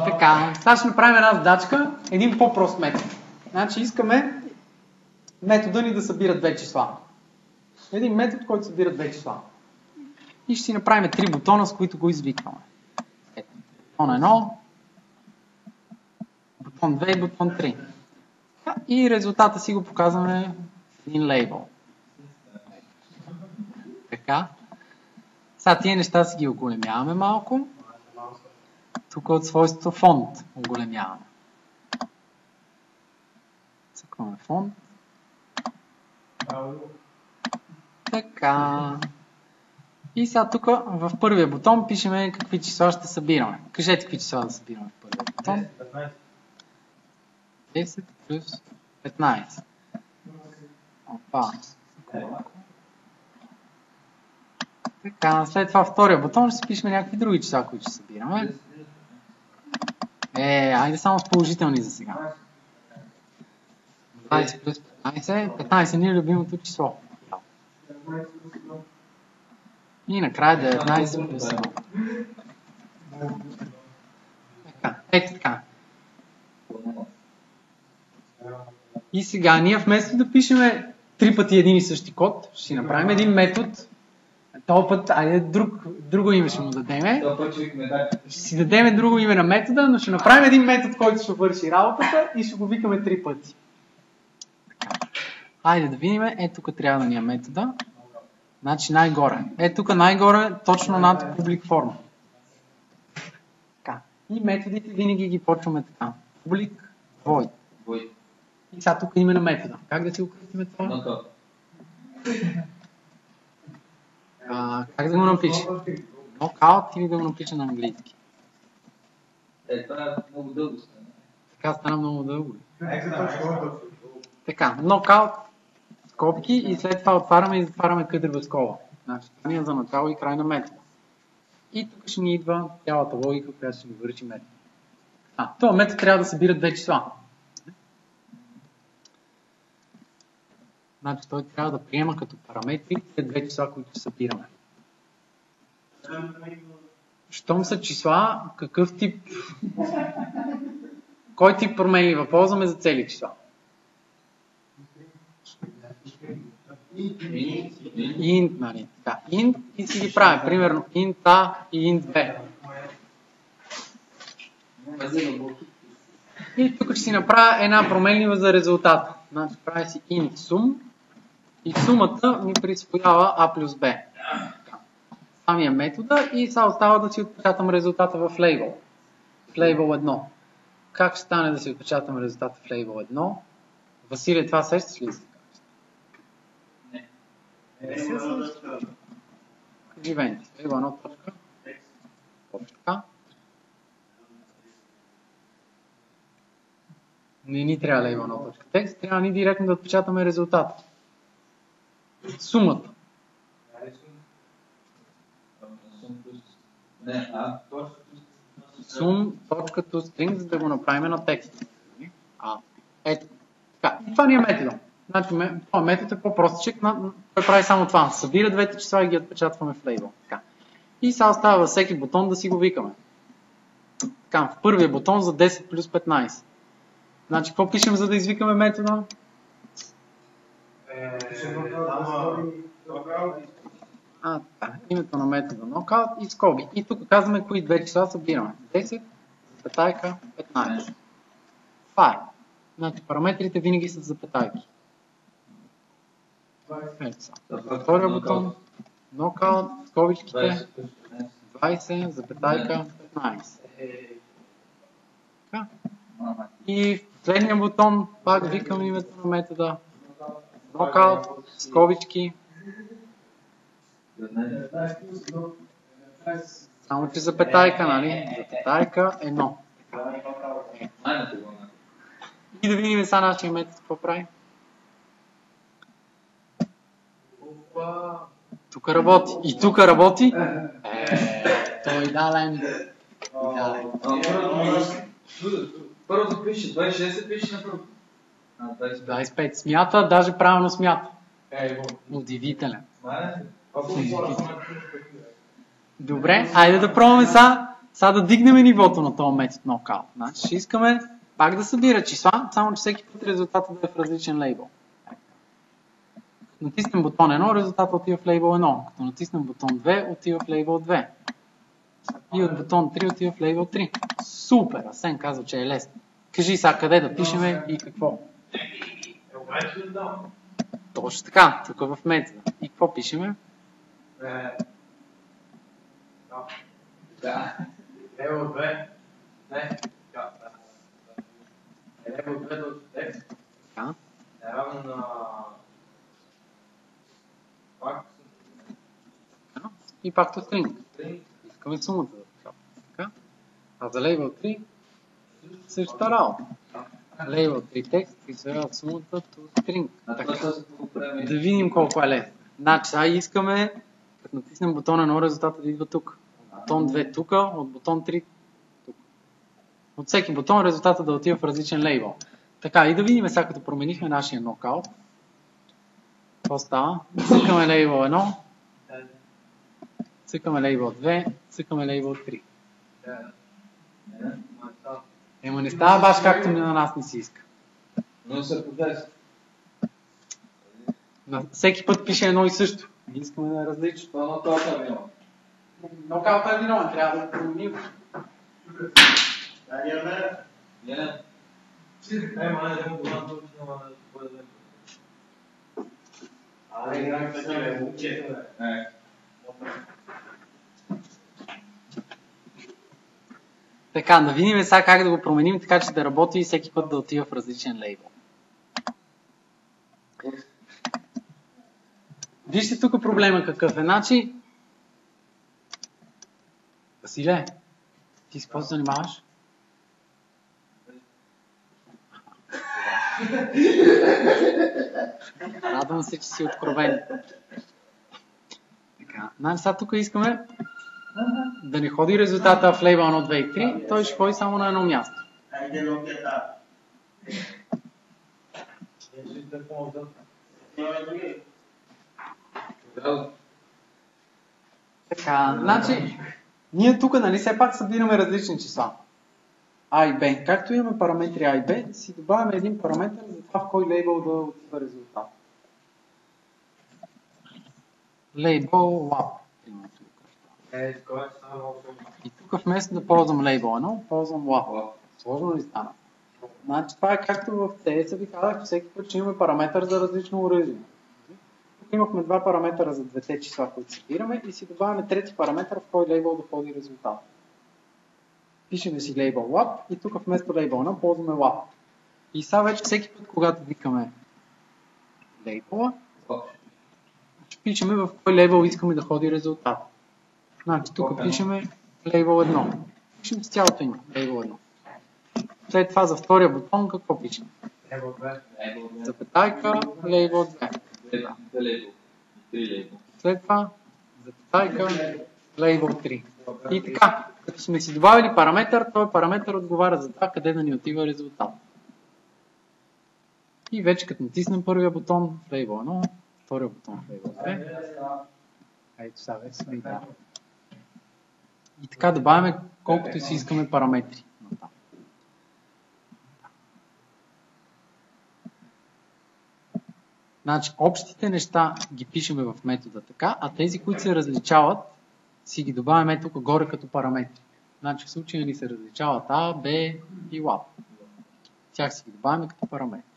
Така, сега ще направим една задачка, един по-прост метод. Значи искаме метода ни да събира две числа. Един метод, който събира две числа. И ще си направим три бутона, с които го извикваме. Ето, бутон 1, бутон 2 и бутон 3. И резултата си го показваме в един лейбъл. Така. Сега тия неща си ги оголемяваме малко. Тук от свойството фонд оголемяваме. Цъкваме фонд. Така. И сега тук в първия бутон пишеме какви числа ще събираме. Кажете какви числа да събираме в първия бутон. 10 плюс 15. Опа. Така, след това втория бутон ще си пишем някакви други числа, които ще събираме. Айде само с положителни за сега. 20 плюс 15. 15 ни е любимото число. И накрая 19 плюс 1. Така, ето така. И сега ние вместо да пишем три пъти един и същи код, ще си направим един метод. Този път, айде друго име ще му дадеме. Ще си дадем друго име на метода, но ще направим един метод, който ще върши работата и ще го викаме три пъти. Айде да видим, тук трябва да ни е метода. Значи най-горе. Тук най-горе, точно над public форма. Така. И методите винаги ги почваме така. Public void. И сега тук име на метода. Как да си го кръстим това? Как да го напиша? Knockout или да го напиша на английски? Това е много дълго стана. Така стана много дълго. Така, knockout, скобки и след това отваряме и затваряме къдрава скоба. Значи, това е за начало и край на метода. И тук ще ни идва цялата логика, която ще ни върши метод. Този метод трябва да събира две числа. Значи той трябва да приема като параметри тези две числа, които събираме. Щом са числа, какъв тип... Кой тип променлива ползваме за цели числа? Int, нали? Да, int и си ги правим. Примерно int a и int b. И тук ще си направя една променлива за резултата. Значи прави си int sum и сумата ми присвоява a плюс b. Самия метода и сега остава да си отпечатам резултата в лейбъл. В лейбъл 1. Как ще стане да си отпечатам резултата в лейбъл 1? Василий, това сещаш ли си? Живенти. Лейбъл 1 точка. Точка. Не ни трябва лейбъл 1 точка текст, трябва ни директно да отпечатаме резултата. Сумата. Sum.toString, за да го направим на текст. Ето. Така. И това ни е метода. Значи, този метод е по-простичък, той прави само това. Събира двете числа и ги отпечатваме в лейбъл. Така. И сега остава във всеки бутон да си го викаме. Така, в първия бутон за 10 плюс 15. Значи, какво пишем, за да извикаме метода? Името на метода knockout и скоби. И тук казваме кои две числа събираме. 10, запетайка, 15. Това е. Значи параметрите винаги са запетайки. Втория бутон, knockout, скобичките, 20, запетайка, 15. Така. И в последния бутон пак викам името на метода knockout, скобички. Само че запетайка, нали? Запетайка 1. И да видим сега нашия метод какво прави. Тук работи. И тук работи. Той е идеален. Първото пише, 26 пише на първо. 25. Смята, даже правилно смята. Удивителен. Добре, айде да пробваме сега Сега да дигнем нивото на този метод knockout. Значи ще искаме пак да събира числа, само че всеки път резултатът да е в различен лейбъл. Като натиснем бутон 1, резултатът отива в лейбъл 1. Като натиснем бутон 2, отива в лейбъл 2. И от бутон 3 отива в лейбъл 3. Супер! Асен казва, че е лесно. Кажи сега къде да пишеме и какво. Точно така, тук в метода. И какво пишеме? Лево 2. Не. Лево 2 до текст. Така. Е равно на... Пак. И пак to string. Искаме сумата да така. А за label 3 същата работа. Label 3 текст и сега сумата to string. Да видим колко е лесно. Значи сега искаме, като натиснем бутон 1, резултатът да идва тук. Бутон 2 тук, от бутон 3 тук. От всеки бутон резултатът да отива в различен лейбъл. Така, и да видим сега, като променихме нашия knockout. Какво става? Цъкаме лейбъл 1, цъкаме лейбъл 2, цъкаме лейбъл 3. Ема не става баш както на нас не си иска. Но се подеса. Всеки път пише едно и също. Не искаме да е различно. Това това е виновен. Knockout е виновен, трябва да го променим. Не. Мане, да му го надължи, няма да бъде. Але играем такива, учете. Така, да видим сега как да го променим, така че да работи и всеки път да отива в различен лейбъл. Вижте тук проблема какъв е. Значи, Василе, ти с какво се занимаваш? Радвам се, че си откровен. Така, значи сега тук искаме да не ходи резултата в лейбъл 1, 2 и 3, той ще ходи само на едно място. Така, значи, ние тук, нали, все пак събираме различни числа. А и Б. Както имаме параметри А и Б, си добавяме един параметр за това в кой лейбъл да отива резултат. Лейбъл lab. И тук вместо да ползвам лейбъл 1, ползвам lab. Сложно ли стана? Значи това е както в CS ви казах, че всеки път ще имаме параметър за различно оръжие. Тук имахме два параметъра за двете числа, които събираме и си добавяме трети параметър в кой лейбъл да ходи резултат. Пишеме си лейбъл lab и тук вместо лейбъл 1 ползваме lab. И сега вече всеки път, когато викаме лейбъла, пишеме в кой лейбъл искаме да ходи резултат. Значи тук пишеме лейбъл 1. Пишем с цялото име, лейбъл 1. След това за втория бутон какво пишем? Запетайка, лейбъл 2. След това запетайка, лейбъл 3. И така, като сме си добавили параметър, този параметър отговаря за това къде да ни отива резултат. И вече като натиснем първия бутон в лейбъл 1, втория бутон в лейбъл 2. Ето сега вече сме и там. И така добавяме колкото си искаме параметри. Значи, общите неща ги пишеме в метода така, а тези, които се различават, си ги добавяме тук горе като параметри. Значи, в случая ни се различават А, Б и лаб. Тях си ги добавяме като параметри.